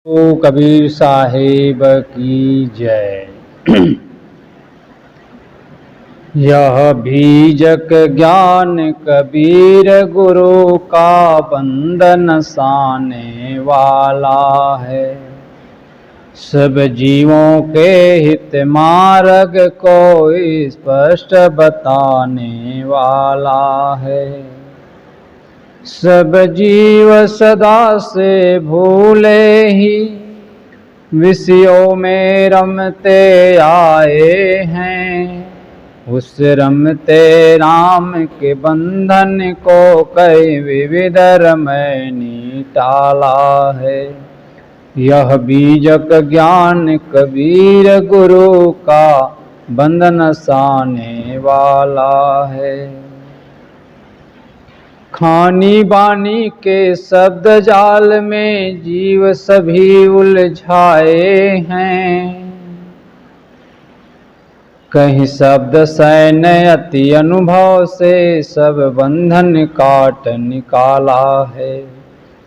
ओ कबीर साहिब की जय। यह बीजक ज्ञान कबीर गुरु का बंधन साने वाला है। सब जीवों के हित मार्ग को स्पष्ट बताने वाला है। सब जीव सदा से भूले ही विषयों में रमते आए हैं। उस रमते राम के बंधन को कई विविध रमैनी टाला है। यह बीजक ज्ञान कबीर गुरु का बंधन साने वाला है। खानी बानी के शब्द जाल में जीव सभी उलझाए हैं। कहीं शब्द सैन्य अति अनुभव से सब बंधन काट निकाला है।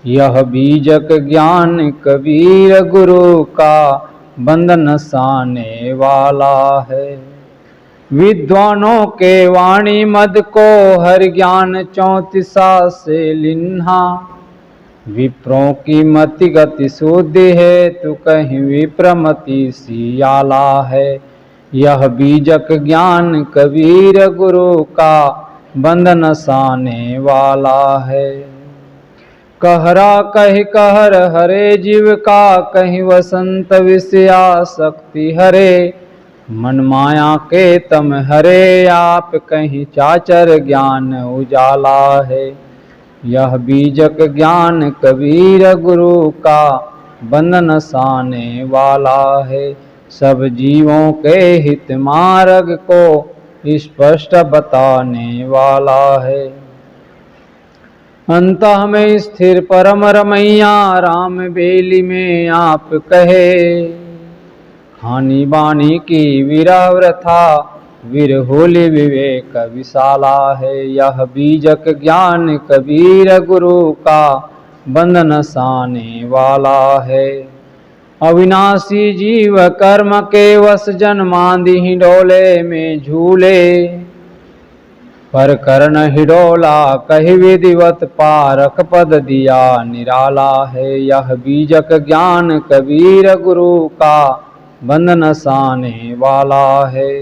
यह बीजक ज्ञान कबीर गुरु का बंधन साने वाला है। विद्वानों के वाणी मद को हर ज्ञान 34 से लिन्हा। विप्रों की मति गति शुद्धि है तू कहीं विप्रमति सियाला है। यह बीजक ज्ञान कबीर गुरु का बंधन साने वाला है। कहरा कही कहर हरे जीव का कहीं वसंत विषया शक्ति हरे। मन माया के तम हरे आप कहीं चाचर ज्ञान उजाला है। यह बीजक ज्ञान कबीर गुरु का बंधन साने वाला है। सब जीवों के हित मार्ग को स्पष्ट बताने वाला है। अंतः में स्थिर परम रमैया राम बेली में आप कहे। खानी बानी की विरह व्रथा विरहोली विवेक विशाला है। यह बीजक ज्ञान कबीर गुरु का बंधन साने वाला है। अविनाशी जीव कर्म के वश जन्मांधि हिडोले में झूले। पर कर्ण हिडोला कही विधिवत पारक पद दिया निराला है। यह बीजक ज्ञान कबीर गुरु का बंधन साने वाला है।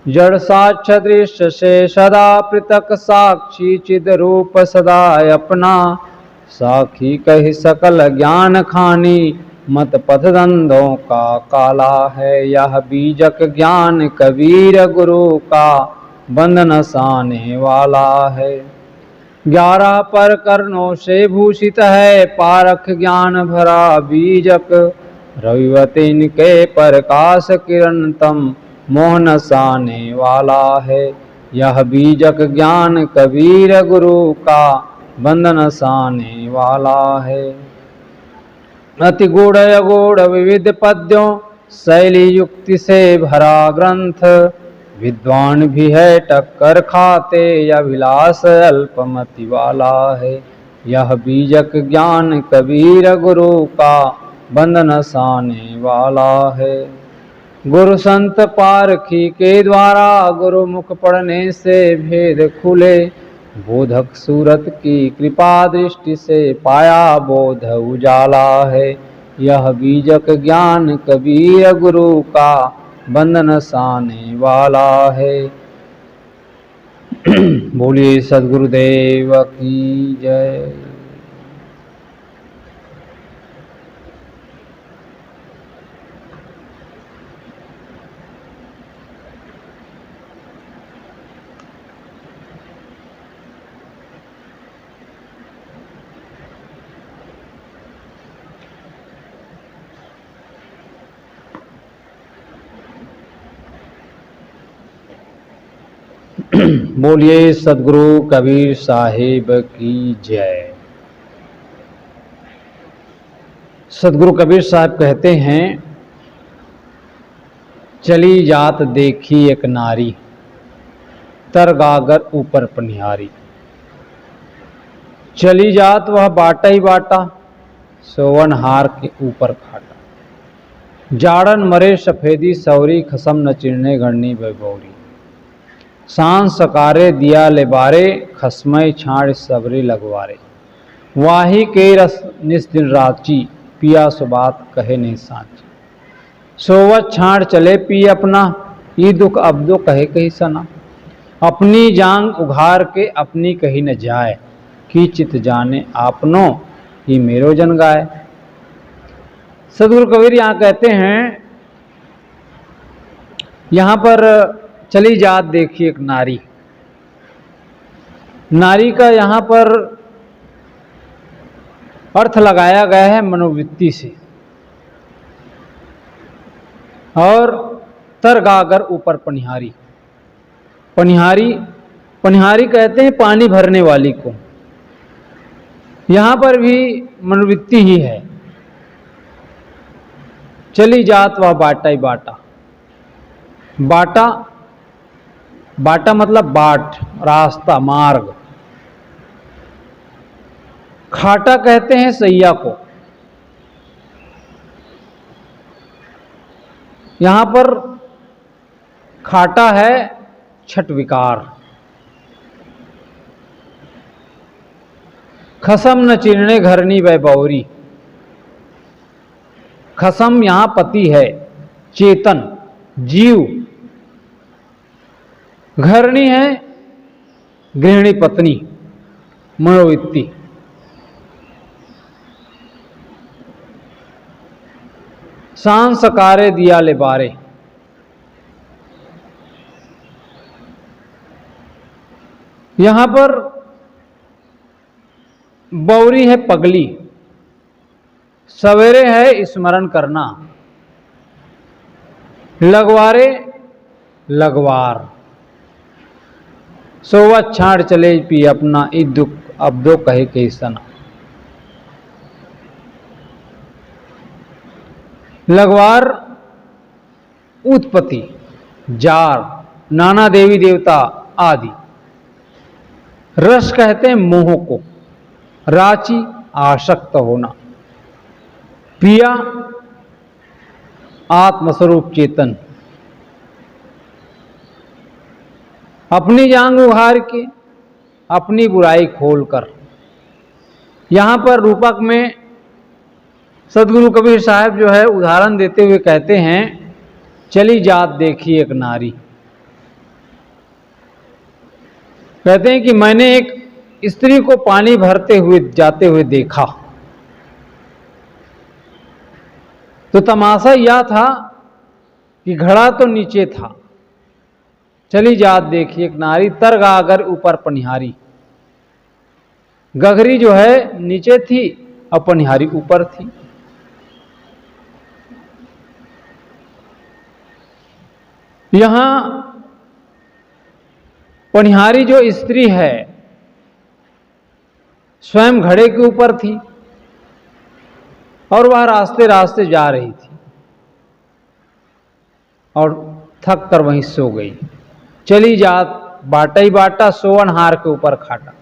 जड़ साक्ष्य दृश्य से सदा पृथक साक्षी चिद रूप सदा अपना। साखी कही सकल ज्ञान खानी मत पथ धंधों का काला है। यह बीजक ज्ञान कबीर गुरु का बंधन साने वाला है। 11 पर कर्णों से भूषित है पारख ज्ञान भरा बीजक। रविवत इनके प्रकाश किरण तम मोहन साने वाला है। यह बीजक ज्ञान कबीर गुरु का बंधन साने वाला है। अति गूढ़ अगूढ़ विविध पद्यों शैली युक्ति से भरा ग्रंथ। विद्वान भी है टक्कर खाते अभिलाष अल्पमति वाला है। यह बीजक ज्ञान कबीर गुरु का बंधन साने वाला है। गुरु संत पारखी के द्वारा गुरु मुख पढ़ने से भेद खुले। बोधक सूरत की कृपा दृष्टि से पाया बोध उजाला है। यह बीजक ज्ञान कबीर गुरु का बंधन साने वाला है। बोलिए सद्गुरुदेव की जय। बोलिए सद्गुरु कबीर साहिब की जय। सद्गुरु कबीर साहब कहते हैं, चली जात देखी एक नारी तर गागर ऊपर पनिहारी। चली जात वह बाटा ही बाटा सोवन हार के ऊपर खाटा। जाड़न मरे सफेदी सौरी, खसम न चिरने घड़नी बैबौरी। सांस सकारे दिया ले बारे, खसमय छाड़ सबरी लगवारे। वाही के रस निस दिन राची, पिया सुबात कहे नहीं साची। सोवत छाड़ चले पी अपना, ई दुख अब दो कहे कही सना। अपनी जांग उघार के अपनी कही न जाए, की चित जाने आपनो ही मेरो जन गाय। सदगुरु कबीर यहाँ कहते हैं, यहाँ पर चली जात देखी एक नारी। नारी का यहाँ पर अर्थ लगाया गया है मनोवृत्ति से। और तर गागर ऊपर पनिहारी। पनिहारी पनिहारी कहते हैं पानी भरने वाली को। यहां पर भी मनोवृत्ति ही है। चली जात वह बाटा ही बाटा। बाटा बाटा मतलब बाट, रास्ता, मार्ग। खाटा कहते हैं सैया को। यहां पर खाटा है छठ विकार। खसम न चिरने घरनी बैबौरी। खसम यहां पति है, चेतन जीव। घरनी है गृहिणी पत्नी, मनोवृत्ति। सांस सकारे दिया ले बारे। यहां पर बौरी है पगली, सवेरे है स्मरण करना। लगवारे लगवार। सोवत छाड़ चले पी अपना, ई दुख अब दो कहे के सना। लगवार उत्पत्ति, जार, नाना देवी देवता आदि। रस कहते हैं मोह को। राची आसक्त होना। पिया आत्मस्वरूप चेतन। अपनी जांग उघार के अपनी बुराई खोलकर। यहां पर रूपक में सदगुरु कबीर साहब जो है उदाहरण देते हुए कहते हैं, चली जात देखी एक नारी। कहते हैं कि मैंने एक स्त्री को पानी भरते हुए जाते हुए देखा। तो तमाशा यह था कि घड़ा तो नीचे था। चली जात देखी एक नारी, तर गागर ऊपर पनिहारी। गगरी जो है नीचे थी और पनिहारी ऊपर थी। यहां पनिहारी जो स्त्री है स्वयं घड़े के ऊपर थी और वह रास्ते रास्ते जा रही थी और थक कर वहीं सो गई। चली जात बाटा ही बाटा, सोवन हार के ऊपर खाटा।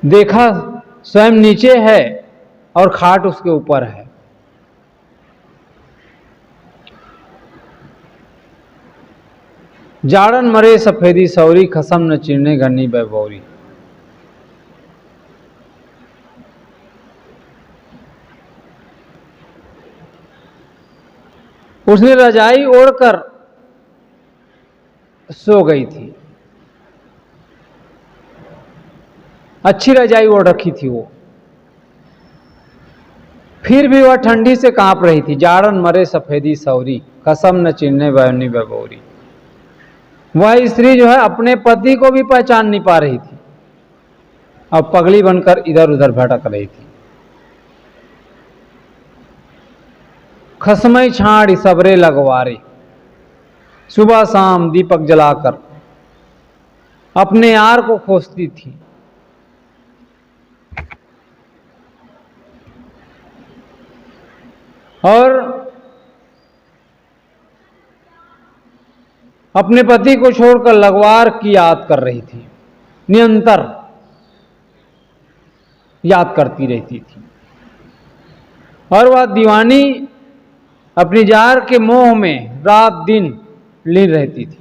देखा स्वयं नीचे है और खाट उसके ऊपर है। जाड़न मरे सफेदी सौरी, खसम न चिरने घरनी बैबौरी। उसने रजाई ओढ़कर सो गई थी। अच्छी रजाई ओढ़ रखी थी वो, फिर भी वह ठंडी से कांप रही थी। जाड़न मरे सफेदी सौरी, कसम न चिन्ने बहनी बबोरी। वह स्त्री जो है अपने पति को भी पहचान नहीं पा रही थी, अब पगली बनकर इधर उधर भटक रही थी। खसमई छाड़ सबरे लगवारे, सुबह शाम दीपक जलाकर अपने यार को खोजती थी। और अपने पति को छोड़कर लगवार की याद कर रही थी, निरंतर याद करती रहती थी और वह दीवानी अपनी जार के मोह में रात दिन लीन रहती थी।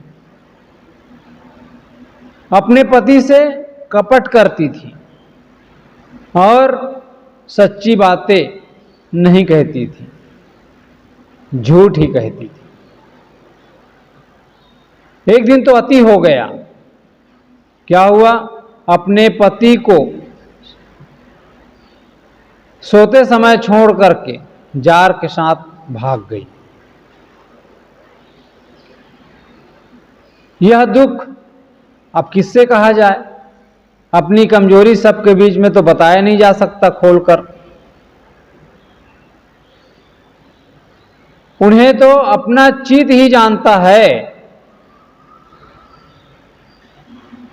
अपने पति से कपट करती थी और सच्ची बातें नहीं कहती थी, झूठ ही कहती थी। एक दिन तो अति हो गया। क्या हुआ? अपने पति को सोते समय छोड़ करके जार के साथ भाग गई। यह दुख अब किससे कहा जाए? अपनी कमजोरी सबके बीच में तो बताया नहीं जा सकता खोलकर। उन्हें तो अपना चित ही जानता है।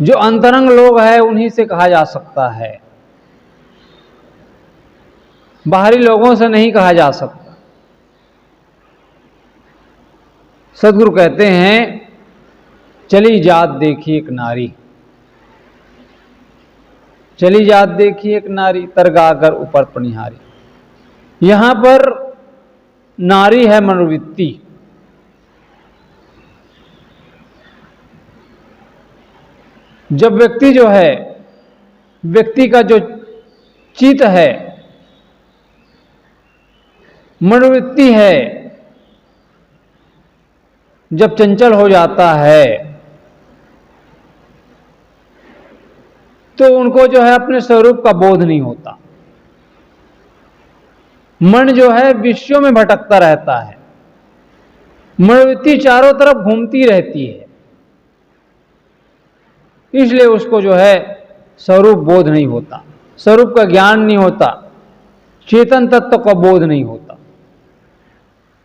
जो अंतरंग लोग हैं उन्हीं से कहा जा सकता है, बाहरी लोगों से नहीं कहा जा सकता। सदगुरु कहते हैं, चली जात देखी एक नारी, चली जात देखी एक नारी, तरगागर ऊपर पनिहारी। यहां पर नारी है मनोवृत्ति। जब व्यक्ति जो है, व्यक्ति का जो चित्त है, मनोवृत्ति है, जब चंचल हो जाता है तो उनको जो है अपने स्वरूप का बोध नहीं होता। मन जो है विषयों में भटकता रहता है, मनोवृत्ति चारों तरफ घूमती रहती है, इसलिए उसको जो है स्वरूप बोध नहीं होता, स्वरूप का ज्ञान नहीं होता, चेतन तत्व का बोध नहीं होता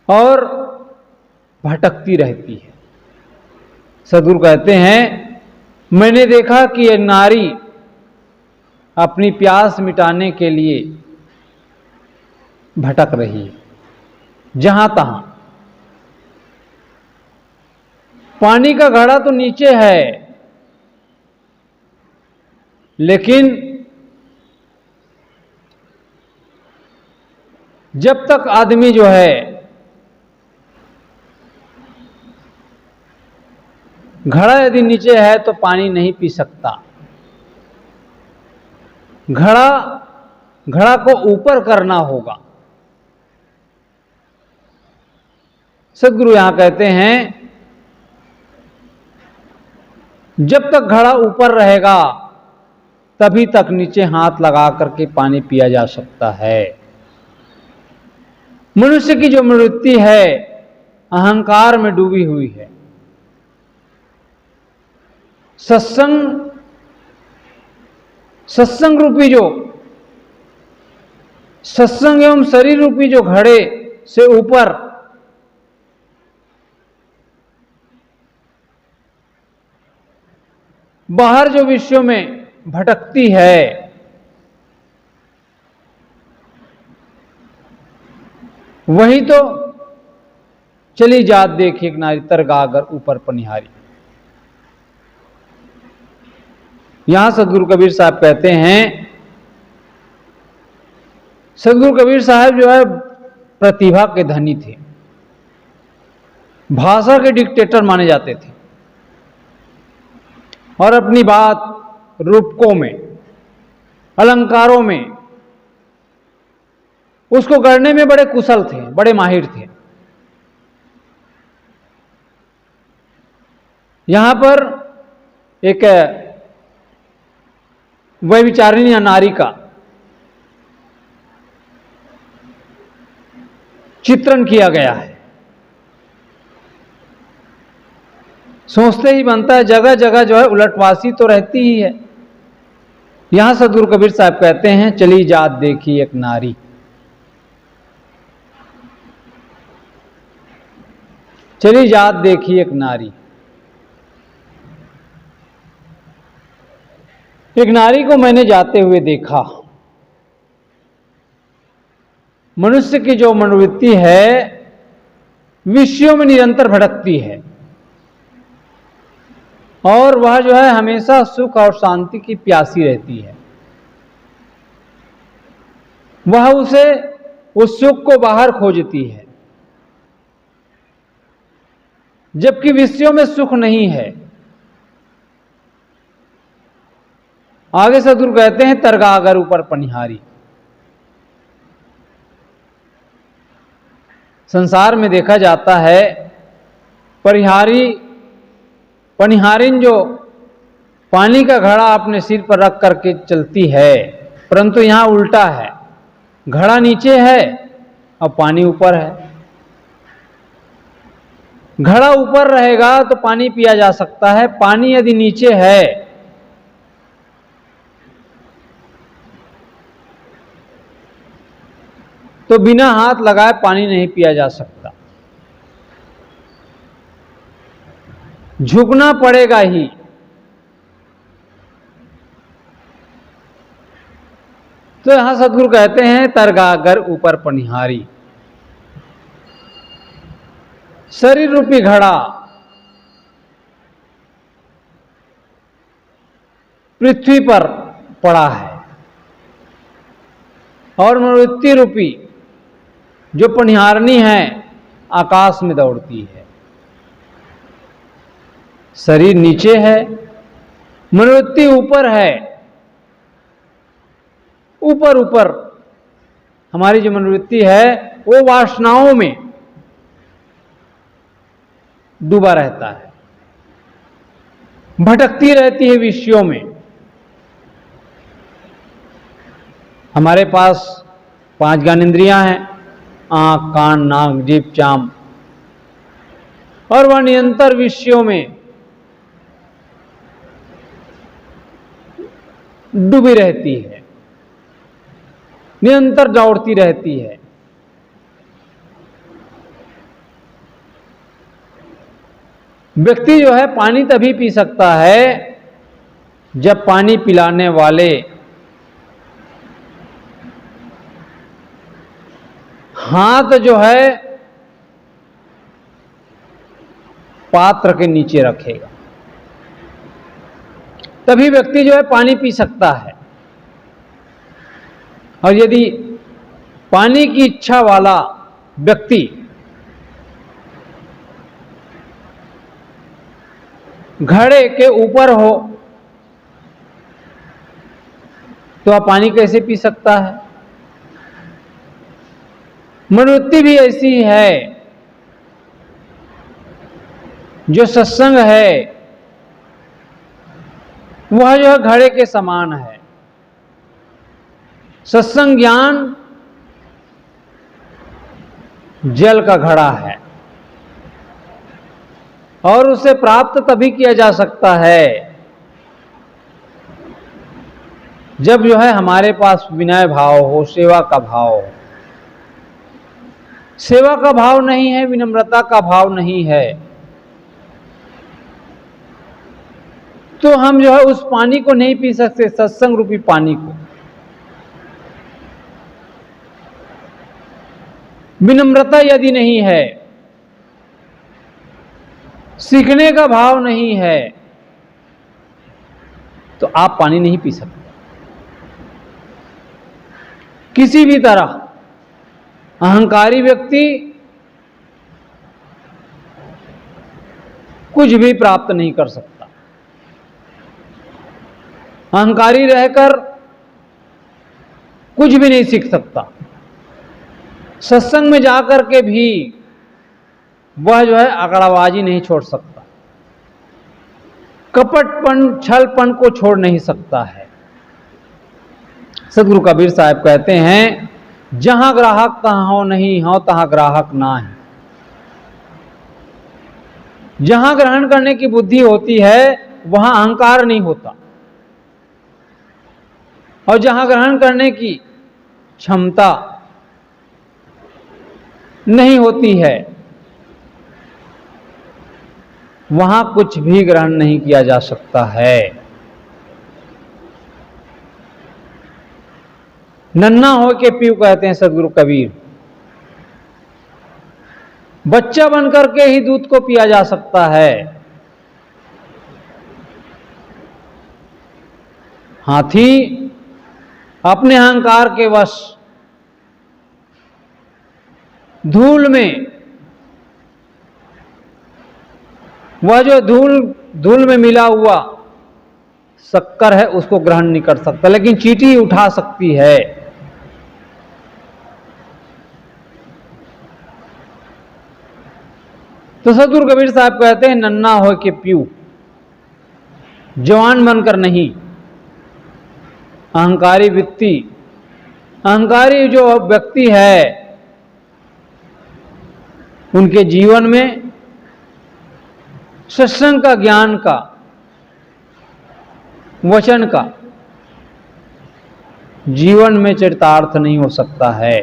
और भटकती रहती है। सद्गुरु कहते हैं, मैंने देखा कि एक नारी अपनी प्यास मिटाने के लिए भटक रही है जहां तहां। पानी का घड़ा तो नीचे है, लेकिन जब तक आदमी जो है घड़ा यदि नीचे है तो पानी नहीं पी सकता। घड़ा को ऊपर करना होगा। सद्गुरु यहां कहते हैं, जब तक घड़ा ऊपर रहेगा तभी तक नीचे हाथ लगा करके पानी पिया जा सकता है। मनुष्य की जो मनोवृत्ति है अहंकार में डूबी हुई है। सत्संग रूपी जो सत्संग एवं शरीर रूपी जो घड़े से ऊपर बाहर जो विषयों में भटकती है, वही तो चली जात देखी एक नारी, तरगागर ऊपर पनिहारी। यहां सदगुरु कबीर साहब कहते हैं, सदगुरु कबीर साहब जो है प्रतिभा के धनी थे, भाषा के डिक्टेटर माने जाते थे और अपनी बात रूपकों में, अलंकारों में उसको करने में बड़े कुशल थे, बड़े माहिर थे। यहां पर एक व्यभिचारिणी नारी का चित्रण किया गया है। सोचते ही बनता है, जगह जगह जो है उलटवासी तो रहती ही है। यहां सदगुरु कबीर साहब कहते हैं, चली जात देखी एक नारी, चली जात देखी एक नारी। एक नारी को मैंने जाते हुए देखा। मनुष्य की जो मनोवृत्ति है विषयों में निरंतर भटकती है और वह जो है हमेशा सुख और शांति की प्यासी रहती है। वह उसे उस सुख को बाहर खोजती है, जबकि विषयों में सुख नहीं है। आगे सदगुरु कहते हैं तरगागर ऊपर पनिहारी। संसार में देखा जाता है पनिहारिन जो पानी का घड़ा अपने सिर पर रख करके चलती है, परंतु यहां उल्टा है, घड़ा नीचे है और पानी ऊपर है। घड़ा ऊपर रहेगा तो पानी पिया जा सकता है, पानी यदि नीचे है तो बिना हाथ लगाए पानी नहीं पिया जा सकता, झुकना पड़ेगा ही। तो यहां सदगुरु कहते हैं तरगागर ऊपर पनिहारी। शरीर रूपी घड़ा पृथ्वी पर पड़ा है और मनोवृत्ति रूपी जो पनिहारनी है आकाश में दौड़ती है। शरीर नीचे है, मनोवृत्ति ऊपर है। ऊपर ऊपर हमारी जो मनोवृत्ति है वो वासनाओं में डूबा रहता है, भटकती रहती है विषयों में। हमारे पास 5 ज्ञानेंद्रियां हैं, आंख, कान, नाक, जीभ, चाम, और वह निरंतर विषयों में डूबी रहती है, निरंतर दौड़ती रहती है। व्यक्ति जो है पानी तभी पी सकता है जब पानी पिलाने वाले हाथ जो है पात्र के नीचे रखेगा, तभी व्यक्ति जो है पानी पी सकता है। और यदि पानी की इच्छा वाला व्यक्ति घड़े के ऊपर हो तो वह पानी कैसे पी सकता है? मनोवृत्ति भी ऐसी है, जो सत्संग है वह जो है घड़े के समान है। सत्संग ज्ञान जल का घड़ा है और उसे प्राप्त तभी किया जा सकता है जब जो है हमारे पास विनय भाव हो, सेवा का भाव हो। सेवा का भाव नहीं है, विनम्रता का भाव नहीं है, तो हम जो है उस पानी को नहीं पी सकते, सत्संग रूपी पानी को। विनम्रता यदि नहीं है, सीखने का भाव नहीं है, तो आप पानी नहीं पी सकते। किसी भी तरह अहंकारी व्यक्ति कुछ भी प्राप्त नहीं कर सकता। अहंकारी रहकर कुछ भी नहीं सीख सकता। सत्संग में जाकर के भी वह जो है अकड़ाबाजी नहीं छोड़ सकता, कपटपन, छलपन को छोड़ नहीं सकता है। सदगुरु कबीर साहब कहते हैं, जहां ग्राहक तहां हो नहीं हो, तहां ग्राहक ना है। जहां ग्रहण करने की बुद्धि होती है वहां अहंकार नहीं होता, और जहां ग्रहण करने की क्षमता नहीं होती है वहां कुछ भी ग्रहण नहीं किया जा सकता है। नन्ना हो के पीऊ कहते हैं सदगुरु कबीर। बच्चा बनकर के ही दूध को पिया जा सकता है। हाथी अपने अहंकार के वश धूल में, वह जो धूल में मिला हुआ शक्कर है उसको ग्रहण नहीं कर सकता, लेकिन चींटी उठा सकती है। तो सदगुरु कबीर साहब कहते हैं, नन्ना हो के पीऊ, जवान बनकर नहीं। अहंकारी व्यक्ति, अहंकारी जो व्यक्ति है, उनके जीवन में सत्संग का, ज्ञान का, वचन का जीवन में चरितार्थ नहीं हो सकता है।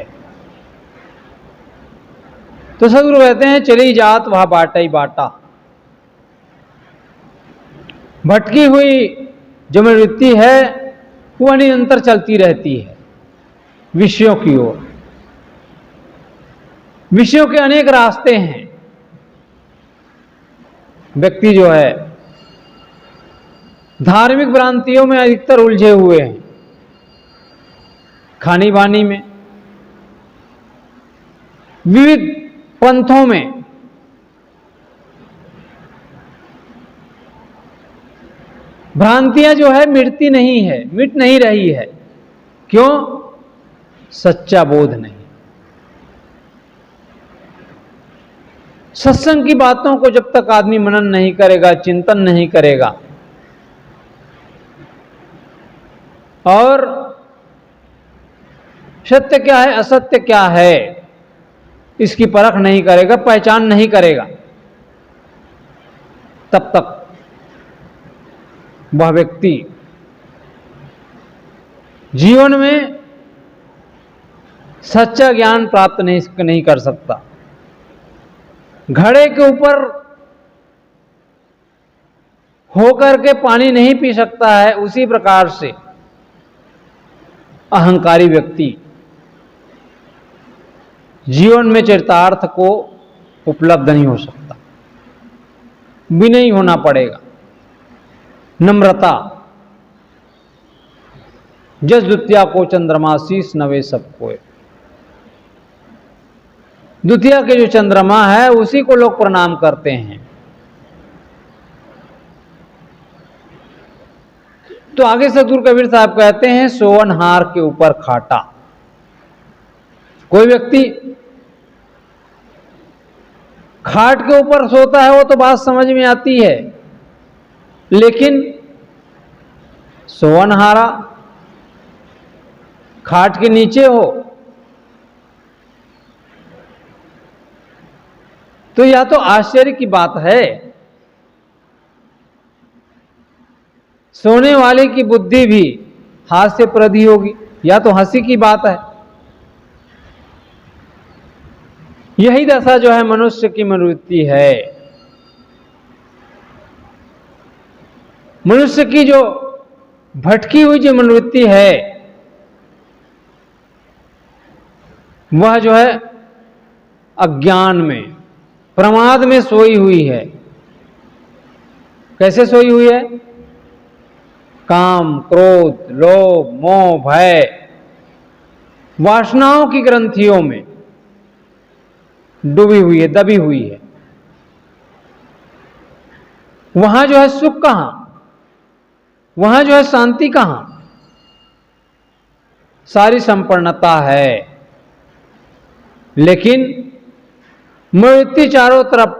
तो सदगुरु कहते हैं, चली जात वह बाटा ही बाटा। भटकी हुई जो मनोवृत्ति है वह निरंतर चलती रहती है विषयों की ओर। विषयों के अनेक रास्ते हैं। व्यक्ति जो है धार्मिक भ्रांतियों में अधिकतर उलझे हुए हैं, खानी बानी में, विविध पंथों में। भ्रांतियां जो है मिटती नहीं है, मिट नहीं रही है। क्यों? सच्चा बोध नहीं। सत्संग की बातों को जब तक आदमी मनन नहीं करेगा, चिंतन नहीं करेगा और सत्य क्या है, असत्य क्या है, इसकी परख नहीं करेगा, पहचान नहीं करेगा, तब तक वह व्यक्ति जीवन में सच्चा ज्ञान प्राप्त नहीं कर सकता। घड़े के ऊपर होकर के पानी नहीं पी सकता है, उसी प्रकार से अहंकारी व्यक्ति जीवन में चरितार्थ को उपलब्ध नहीं हो सकता। विनयी होना पड़ेगा, नम्रता। जस द्वितीया को चंद्रमा शीस नवे सबको। द्वितीया के जो चंद्रमा है उसी को लोग प्रणाम करते हैं। तो आगे सदगुरु कबीर साहब कहते हैं, सोवनहार के ऊपर खाटा। कोई व्यक्ति खाट के ऊपर सोता है वो तो बात समझ में आती है, लेकिन सोवनहारा खाट के नीचे हो तो या तो आश्चर्य की बात है। सोने वाले की बुद्धि भी हास्यप्रद ही होगी, या तो हंसी की बात है। यही दशा जो है मनुष्य की मनोवृत्ति है। मनुष्य की जो भटकी हुई जो मनोवृत्ति है वह जो है अज्ञान में, प्रमाद में सोई हुई है। कैसे सोई हुई है? काम, क्रोध, लोभ, मोह, भय, वासनाओं की ग्रंथियों में डूबी हुई है, दबी हुई है। वहां जो है सुख कहां, वहां जो है शांति कहां? सारी संपन्नता है, लेकिन मनोवृत्ति चारों तरफ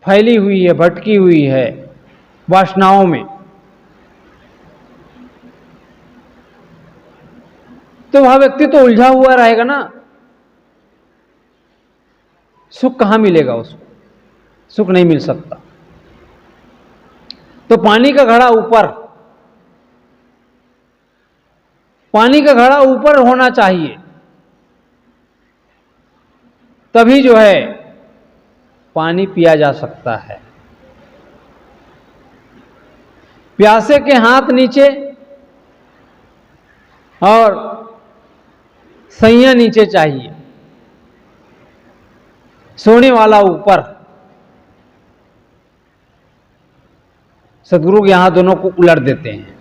फैली हुई है, भटकी हुई है वासनाओं में। तो वह व्यक्ति तो उलझा हुआ रहेगा ना। सुख कहां मिलेगा उसको? सुख नहीं मिल सकता। तो पानी का घड़ा ऊपर, पानी का घड़ा ऊपर होना चाहिए, तभी जो है पानी पिया जा सकता है। प्यासे के हाथ नीचे और सैया नीचे चाहिए, सोने वाला ऊपर। सदगुरु यहां दोनों को उलट देते हैं।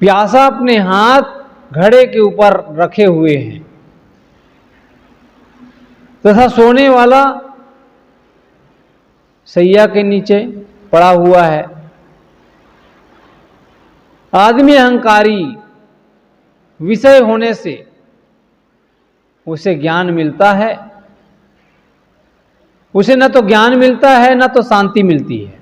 प्यासा अपने हाथ घड़े के ऊपर रखे हुए हैं तथा सोने वाला सैया के नीचे पड़ा हुआ है। आदमी अहंकारी विषय होने से उसे ज्ञान मिलता है, उसे न तो ज्ञान मिलता है न तो शांति मिलती है।